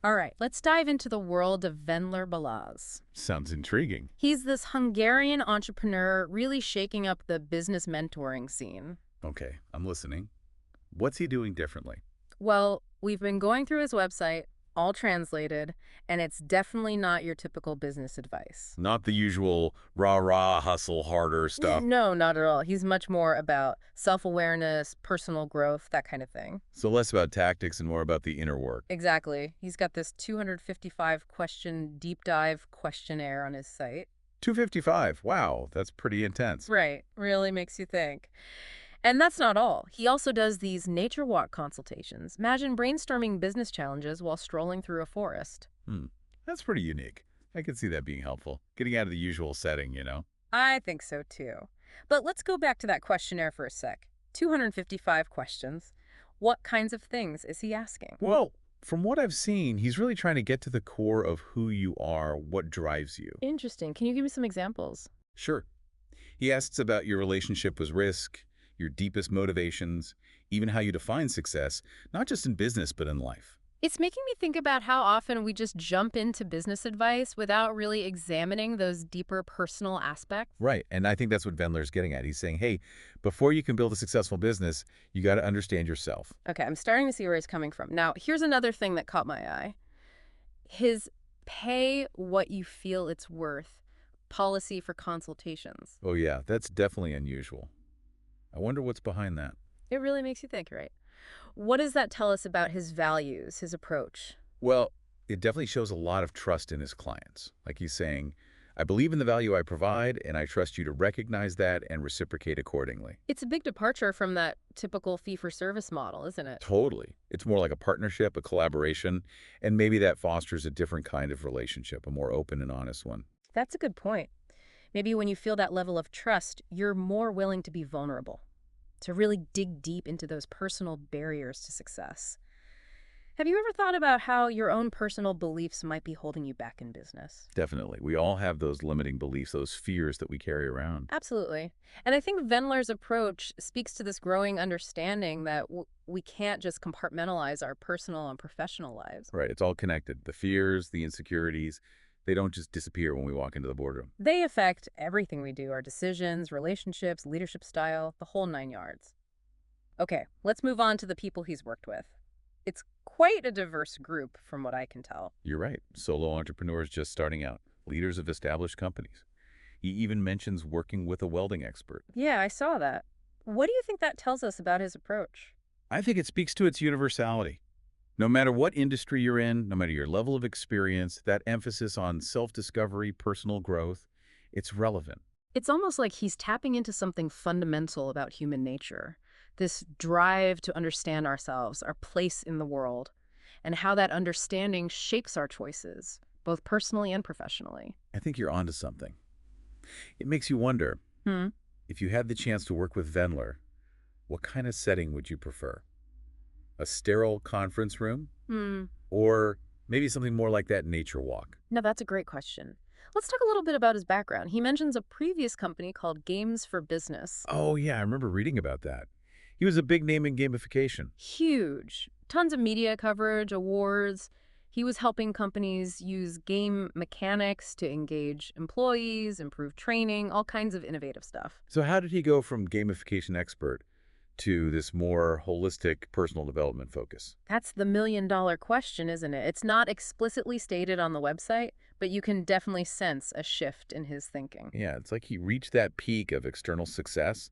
All right, let's dive into the world of Vendler Balázs. Sounds intriguing. He's this Hungarian entrepreneur really shaking up the business mentoring scene. Okay, I'm listening. What's he doing differently? Well, we've been going through his website, all translated, and it's definitely not your typical business advice. Not the usual rah-rah, hustle harder stuff. No, not at all. He's much more about self-awareness, personal growth, that kind of thing. So less about tactics and more about the inner work. Exactly. He's got this 255-question deep dive questionnaire on his site. 255. Wow, that's pretty intense. Right. Really makes you think. And that's not all. He also does these nature walk consultations. Imagine brainstorming business challenges while strolling through a forest. That's pretty unique. I could see that being helpful. Getting out of the usual setting, you know? I think so too. But let's go back to that questionnaire for a sec. 255 questions. What kinds of things is he asking? Well, from what I've seen, he's really trying to get to the core of who you are, what drives you. Interesting. Can you give me some examples? Sure. He asks about your relationship with risk, your deepest motivations, even how you define success, not just in business, but in life. It's making me think about how often we just jump into business advice without really examining those deeper personal aspects. Right, and I think that's what Vendler's getting at. He's saying, hey, before you can build a successful business, you got to understand yourself. Okay, I'm starting to see where he's coming from. Now, here's another thing that caught my eye. His pay what you feel it's worth policy for consultations. Oh yeah, that's definitely unusual. I wonder what's behind that. It really makes you think, right? What does that tell us about his values, his approach? Well, it definitely shows a lot of trust in his clients. Like he's saying, I believe in the value I provide, and I trust you to recognize that and reciprocate accordingly. It's a big departure from that typical fee-for-service model, isn't it? Totally. It's more like a partnership, a collaboration, and maybe that fosters a different kind of relationship, a more open and honest one. That's a good point. Maybe when you feel that level of trust, you're more willing to be vulnerable, to really dig deep into those personal barriers to success. Have you ever thought about how your own personal beliefs might be holding you back in business? Definitely. We all have those limiting beliefs, those fears that we carry around. Absolutely. And I think Vendler's approach speaks to this growing understanding that we can't just compartmentalize our personal and professional lives. Right. It's all connected. The fears, the insecurities, they don't just disappear when we walk into the boardroom. They affect everything we do, our decisions, relationships, leadership style, the whole 9 yards. Okay, let's move on to the people he's worked with. It's quite a diverse group from what I can tell. You're right. Solo entrepreneurs just starting out, leaders of established companies. He even mentions working with a welding expert. Yeah, I saw that. What do you think that tells us about his approach? I think it speaks to its universality. No matter what industry you're in, no matter your level of experience, that emphasis on self-discovery, personal growth, it's relevant. It's almost like he's tapping into something fundamental about human nature, this drive to understand ourselves, our place in the world, and how that understanding shapes our choices, both personally and professionally. I think you're onto something. It makes you wonder, if you had the chance to work with Vendler, what kind of setting would you prefer? A sterile conference room? Or maybe something more like that nature walk? Now, that's a great question. Let's talk a little bit about his background. He mentions a previous company called Games for Business. Oh, yeah, I remember reading about that. He was a big name in gamification. Huge. Tons of media coverage, awards. He was helping companies use game mechanics to engage employees, improve training, all kinds of innovative stuff. So how did he go from gamification expert to this more holistic personal development focus? That's the million-dollar question, isn't it? It's not explicitly stated on the website, but you can definitely sense a shift in his thinking. Yeah, it's like he reached that peak of external success,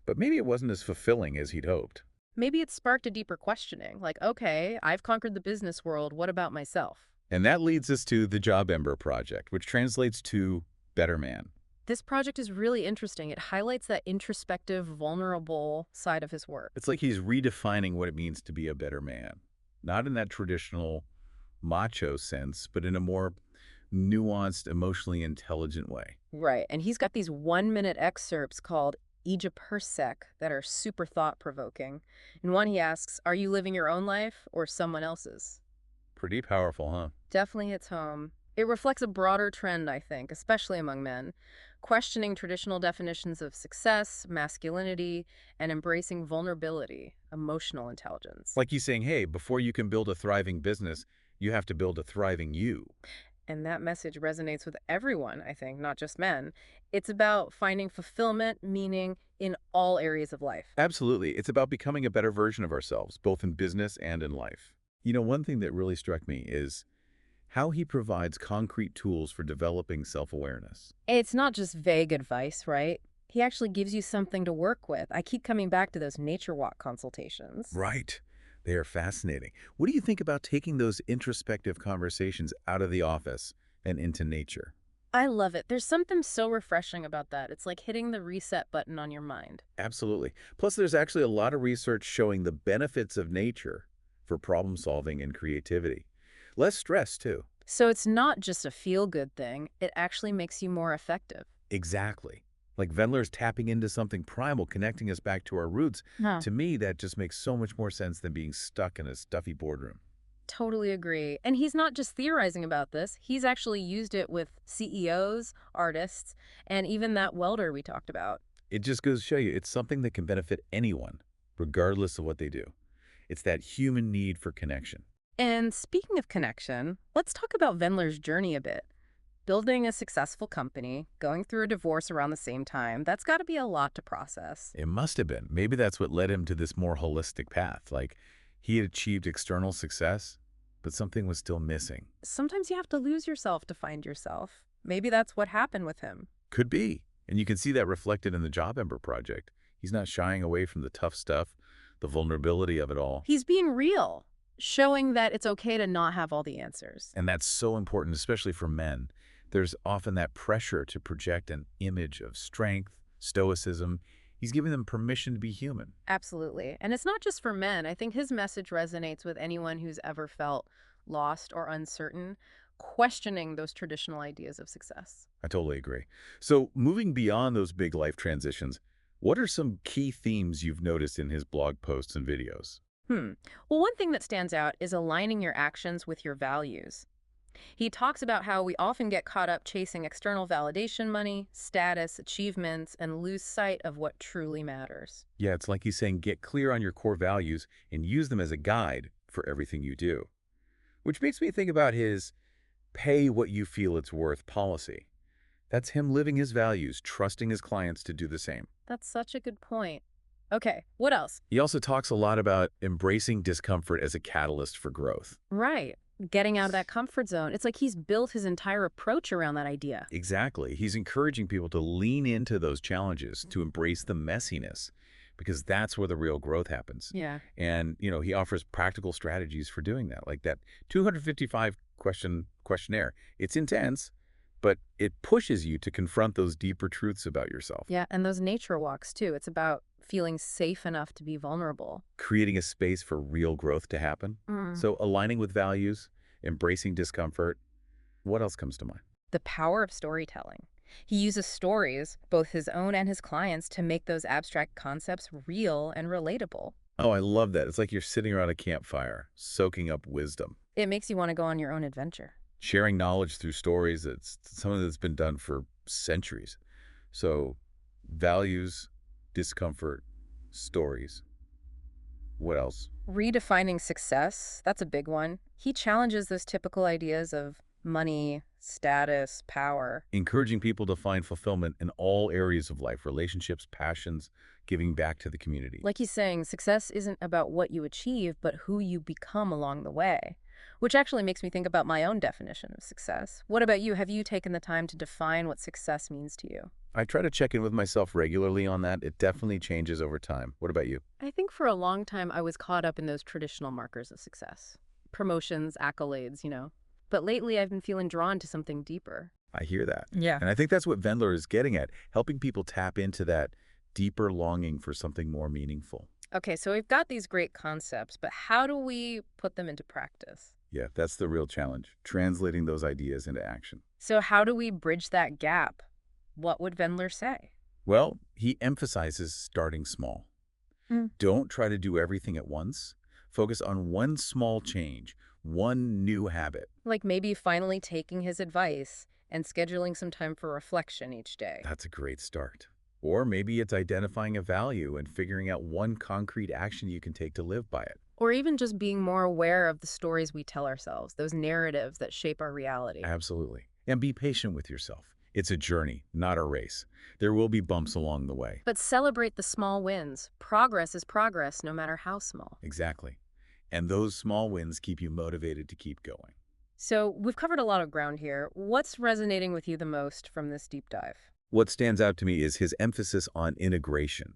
but maybe it wasn't as fulfilling as he'd hoped. Maybe it sparked a deeper questioning, like, okay, I've conquered the business world, what about myself? And that leads us to the Job Ember Project, which translates to Better Man. This project is really interesting. It highlights that introspective, vulnerable side of his work. It's like he's redefining what it means to be a better man. Not in that traditional macho sense, but in a more nuanced, emotionally intelligent way. Right, and he's got these 1-minute excerpts called Persec that are super thought-provoking. In one, he asks, are you living your own life or someone else's? Pretty powerful, huh? Definitely hits home. It reflects a broader trend, I think, especially among men, questioning traditional definitions of success, masculinity, and embracing vulnerability, emotional intelligence. Like he's saying, hey, before you can build a thriving business, You have to build a thriving you. And that message resonates with everyone, I think, not just men. It's about finding fulfillment, meaning in all areas of life. Absolutely. It's about becoming a better version of ourselves, both in business and in life. You know, one thing that really struck me is how he provides concrete tools for developing self-awareness. It's not just vague advice, right? He actually gives you something to work with. I keep coming back to those nature walk consultations. Right. They are fascinating. What do you think about taking those introspective conversations out of the office and into nature? I love it. There's something so refreshing about that. It's like hitting the reset button on your mind. Absolutely. Plus, there's actually a lot of research showing the benefits of nature for problem solving and creativity. Less stress, too. So it's not just a feel-good thing. It actually makes you more effective. Exactly. Like Vendler's tapping into something primal, connecting us back to our roots. Huh. To me, that just makes so much more sense than being stuck in a stuffy boardroom. Totally agree. And he's not just theorizing about this. He's actually used it with CEOs, artists, and even that welder we talked about. It just goes to show you it's something that can benefit anyone, regardless of what they do. It's that human need for connection. And speaking of connection, let's talk about Vendler's journey a bit. Building a successful company, going through a divorce around the same time, that's got to be a lot to process. It must have been. Maybe that's what led him to this more holistic path. Like, he had achieved external success, but something was still missing. Sometimes you have to lose yourself to find yourself. Maybe that's what happened with him. Could be. And you can see that reflected in the Job Ember project. He's not shying away from the tough stuff, the vulnerability of it all. He's being real, showing that it's okay to not have all the answers. And that's so important, especially for men. There's often that pressure to project an image of strength, stoicism. He's giving them permission to be human. Absolutely. And it's not just for men. I think his message resonates with anyone who's ever felt lost or uncertain, questioning those traditional ideas of success. I totally agree. So moving beyond those big life transitions, what are some key themes you've noticed in his blog posts and videos? Well, one thing that stands out is aligning your actions with your values. He talks about how we often get caught up chasing external validation money, status, achievements, and lose sight of what truly matters. Yeah, it's like he's saying get clear on your core values and use them as a guide for everything you do. Which makes me think about his pay what you feel it's worth policy. That's him living his values, trusting his clients to do the same. That's such a good point. Okay, what else? He also talks a lot about embracing discomfort as a catalyst for growth. Right. Getting out of that comfort zone. It's like he's built his entire approach around that idea. Exactly. He's encouraging people to lean into those challenges, to embrace the messiness, because that's where the real growth happens. Yeah. And, you know, he offers practical strategies for doing that, like that 255 questionnaire. It's intense, but it pushes you to confront those deeper truths about yourself. Yeah, and those nature walks, too. It's about feeling safe enough to be vulnerable. Creating a space for real growth to happen. So aligning with values, embracing discomfort. What else comes to mind? The power of storytelling. He uses stories, both his own and his clients, to make those abstract concepts real and relatable. Oh, I love that. It's like you're sitting around a campfire, soaking up wisdom. It makes you want to go on your own adventure. Sharing knowledge through stories, it's something that's been done for centuries. So values, discomfort, stories. What else? Redefining success, that's a big one. He challenges those typical ideas of money, status, power. Encouraging people to find fulfillment in all areas of life, relationships, passions, giving back to the community. Like he's saying, success isn't about what you achieve, but who you become along the way. Which actually makes me think about my own definition of success. What about you? Have you taken the time to define what success means to you? I try to check in with myself regularly on that. It definitely changes over time. What about you? I think for a long time I was caught up in those traditional markers of success. Promotions, accolades, But lately I've been feeling drawn to something deeper. I hear that. Yeah. And I think that's what Vendler is getting at, helping people tap into that deeper longing for something more meaningful. Okay, so we've got these great concepts, but how do we put them into practice? Yeah, that's the real challenge, translating those ideas into action. So how do we bridge that gap? What would Vendler say? Well, he emphasizes starting small. Don't try to do everything at once. Focus on one small change, one new habit. Like maybe finally taking his advice and scheduling some time for reflection each day. That's a great start. Or maybe it's identifying a value and figuring out one concrete action you can take to live by it. Or even just being more aware of the stories we tell ourselves, those narratives that shape our reality. Absolutely. And be patient with yourself. It's a journey, not a race. There will be bumps along the way. But celebrate the small wins. Progress is progress, no matter how small. Exactly. And those small wins keep you motivated to keep going. So we've covered a lot of ground here. What's resonating with you the most from this deep dive? What stands out to me is his emphasis on integration.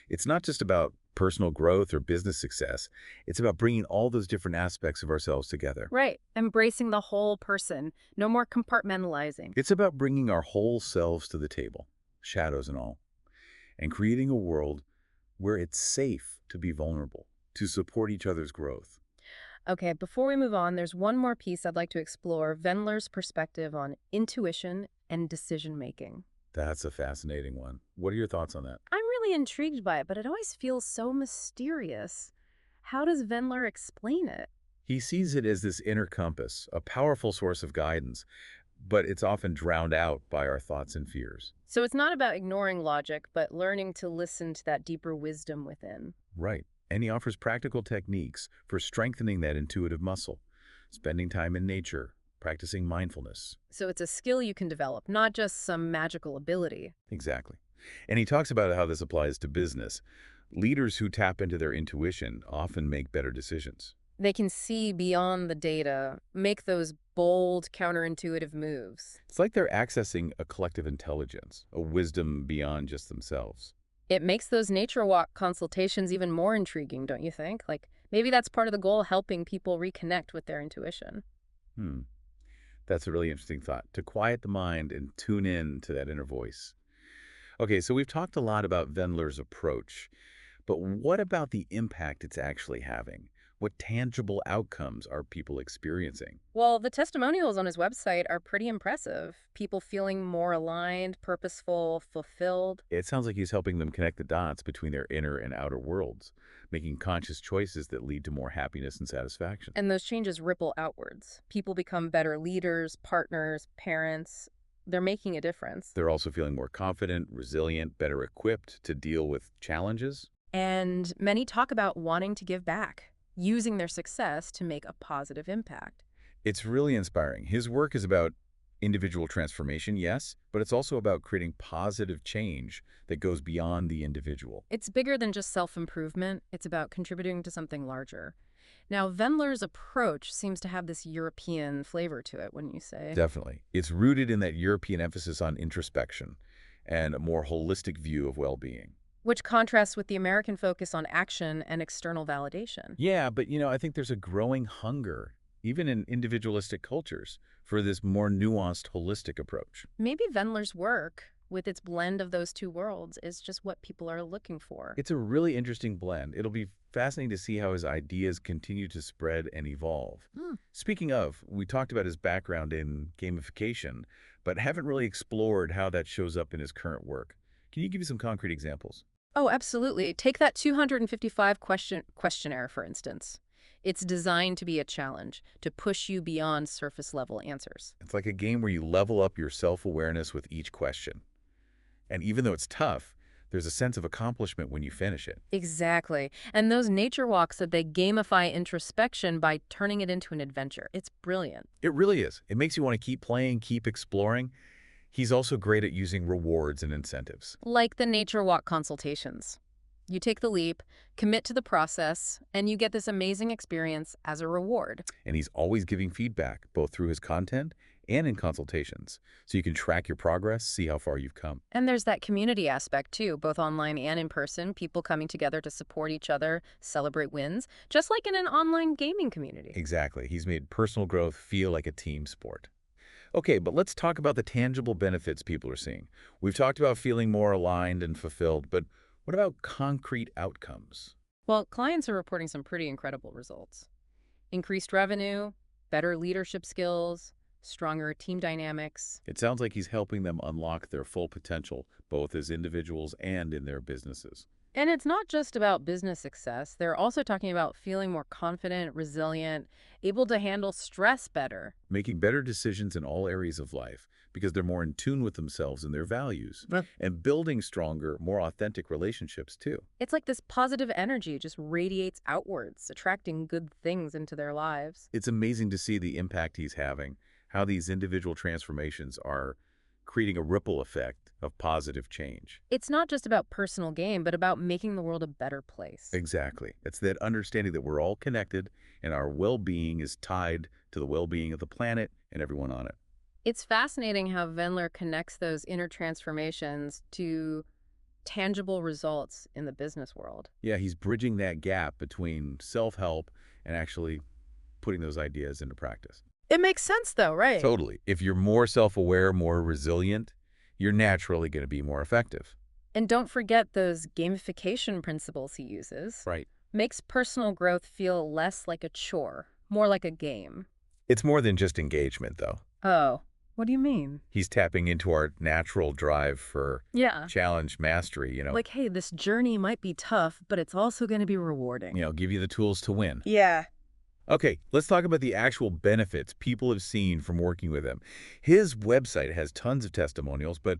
It's not just about personal growth or business success. It's about bringing all those different aspects of ourselves together. Right. Embracing the whole person. No more compartmentalizing. It's about bringing our whole selves to the table, shadows and all, and creating a world where it's safe to be vulnerable, to support each other's growth. Okay, before we move on, there's one more piece I'd like to explore, Vendler's perspective on intuition and decision-making. That's a fascinating one. What are your thoughts on that? I'm really intrigued by it, but it always feels so mysterious. How does Vendler explain it? He sees it as this inner compass, a powerful source of guidance, but it's often drowned out by our thoughts and fears. So it's not about ignoring logic, but learning to listen to that deeper wisdom within. Right. And he offers practical techniques for strengthening that intuitive muscle, spending time in nature, practicing mindfulness. So it's a skill you can develop, not just some magical ability. Exactly. And he talks about how this applies to business. Leaders who tap into their intuition often make better decisions. They can see beyond the data, make those bold, counterintuitive moves. It's like they're accessing a collective intelligence, a wisdom beyond just themselves. It makes those nature walk consultations even more intriguing, don't you think? Like, maybe that's part of the goal, helping people reconnect with their intuition. That's a really interesting thought, to quiet the mind and tune in to that inner voice. Okay, so we've talked a lot about Vendler's approach, but what about the impact it's actually having? What tangible outcomes are people experiencing? Well, the testimonials on his website are pretty impressive. People feeling more aligned, purposeful, fulfilled. It sounds like he's helping them connect the dots between their inner and outer worlds, making conscious choices that lead to more happiness and satisfaction. And those changes ripple outwards. People become better leaders, partners, parents. They're making a difference. They're also feeling more confident, resilient, better equipped to deal with challenges. And many talk about wanting to give back, using their success to make a positive impact. It's really inspiring. His work is about individual transformation, yes, but it's also about creating positive change that goes beyond the individual. It's bigger than just self-improvement. It's about contributing to something larger. Now, Vendler's approach seems to have this European flavor to it, wouldn't you say? Definitely. It's rooted in that European emphasis on introspection and a more holistic view of well-being. Which contrasts with the American focus on action and external validation. Yeah, but I think there's a growing hunger, even in individualistic cultures, for this more nuanced, holistic approach. Maybe Vendler's work, with its blend of those two worlds, is just what people are looking for. It's a really interesting blend. It'll be fascinating to see how his ideas continue to spread and evolve. Speaking of, we talked about his background in gamification, but haven't really explored how that shows up in his current work. Can you give me some concrete examples? Oh, absolutely. Take that 255 questionnaire, for instance. It's designed to be a challenge, to push you beyond surface-level answers. It's like a game where you level up your self-awareness with each question. And even though it's tough, there's a sense of accomplishment when you finish it. Exactly. And those nature walks that they gamify introspection by turning it into an adventure. It's brilliant. It really is. It makes you want to keep playing, keep exploring. He's also great at using rewards and incentives. Like the nature walk consultations. You take the leap, commit to the process, and you get this amazing experience as a reward. And he's always giving feedback, both through his content and in consultations, so you can track your progress, see how far you've come. And there's that community aspect, too, both online and in person, people coming together to support each other, celebrate wins, just like in an online gaming community. Exactly. He's made personal growth feel like a team sport. Okay, but let's talk about the tangible benefits people are seeing. We've talked about feeling more aligned and fulfilled, but what about concrete outcomes? Well, clients are reporting some pretty incredible results. Increased revenue, better leadership skills, stronger team dynamics. It sounds like he's helping them unlock their full potential, both as individuals and in their businesses. And it's not just about business success. They're also talking about feeling more confident, resilient, able to handle stress better. Making better decisions in all areas of life because they're more in tune with themselves and their values. Yeah. And building stronger, more authentic relationships, too. It's like this positive energy just radiates outwards, attracting good things into their lives. It's amazing to see the impact he's having, how these individual transformations are creating a ripple effect of positive change. It's not just about personal gain, but about making the world a better place. Exactly. It's that understanding that we're all connected and our well-being is tied to the well-being of the planet and everyone on it. It's fascinating how Vendler connects those inner transformations to tangible results in the business world. Yeah, he's bridging that gap between self-help and actually putting those ideas into practice. It makes sense though, right? Totally. If you're more self-aware, more resilient, you're naturally going to be more effective. And don't forget those gamification principles he uses. Right. Makes personal growth feel less like a chore, more like a game. It's more than just engagement, though. Oh, what do you mean? He's tapping into our natural drive for challenge mastery, Like, hey, this journey might be tough, but it's also going to be rewarding. Give you the tools to win. Yeah. Okay, let's talk about the actual benefits people have seen from working with him. His website has tons of testimonials, but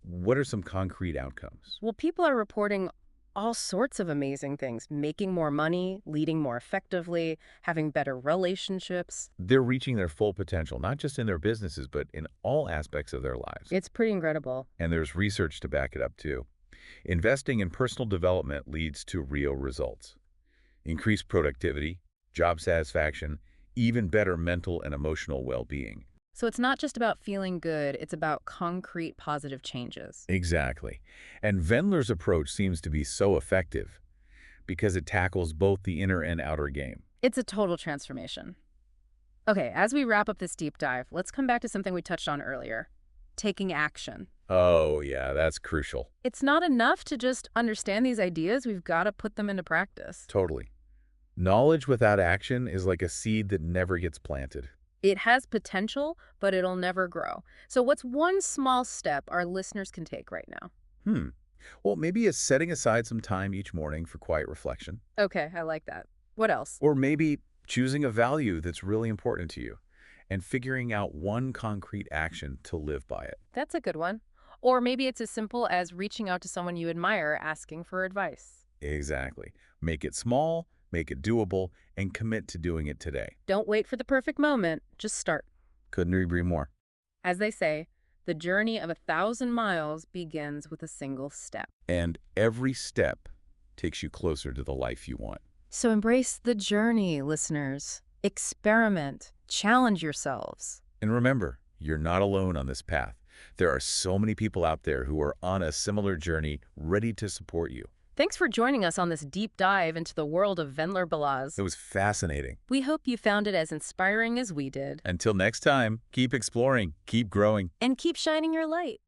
what are some concrete outcomes? Well, people are reporting all sorts of amazing things. Making more money, leading more effectively, having better relationships. They're reaching their full potential, not just in their businesses, but in all aspects of their lives. It's pretty incredible. And there's research to back it up, too. Investing in personal development leads to real results. Increased productivity, job satisfaction, even better mental and emotional well-being. So it's not just about feeling good, it's about concrete positive changes. Exactly. And Vendler's approach seems to be so effective because it tackles both the inner and outer game. It's a total transformation. Okay, as we wrap up this deep dive, let's come back to something we touched on earlier. Taking action. Oh, yeah, that's crucial. It's not enough to just understand these ideas, we've got to put them into practice. Totally. Knowledge without action is like a seed that never gets planted. It has potential, but it'll never grow. So what's one small step our listeners can take right now? Well, maybe it's setting aside some time each morning for quiet reflection. Okay, I like that. What else? Or maybe choosing a value that's really important to you and figuring out one concrete action to live by it. That's a good one. Or maybe it's as simple as reaching out to someone you admire, asking for advice. Exactly. Make it small, make it doable, and commit to doing it today. Don't wait for the perfect moment. Just start. Couldn't agree more. As they say, the journey of 1,000 miles begins with a single step. And every step takes you closer to the life you want. So embrace the journey, listeners. Experiment. Challenge yourselves. And remember, you're not alone on this path. There are so many people out there who are on a similar journey, ready to support you. Thanks for joining us on this deep dive into the world of Vendler Balázs. It was fascinating. We hope you found it as inspiring as we did. Until next time, keep exploring, keep growing, and keep shining your light.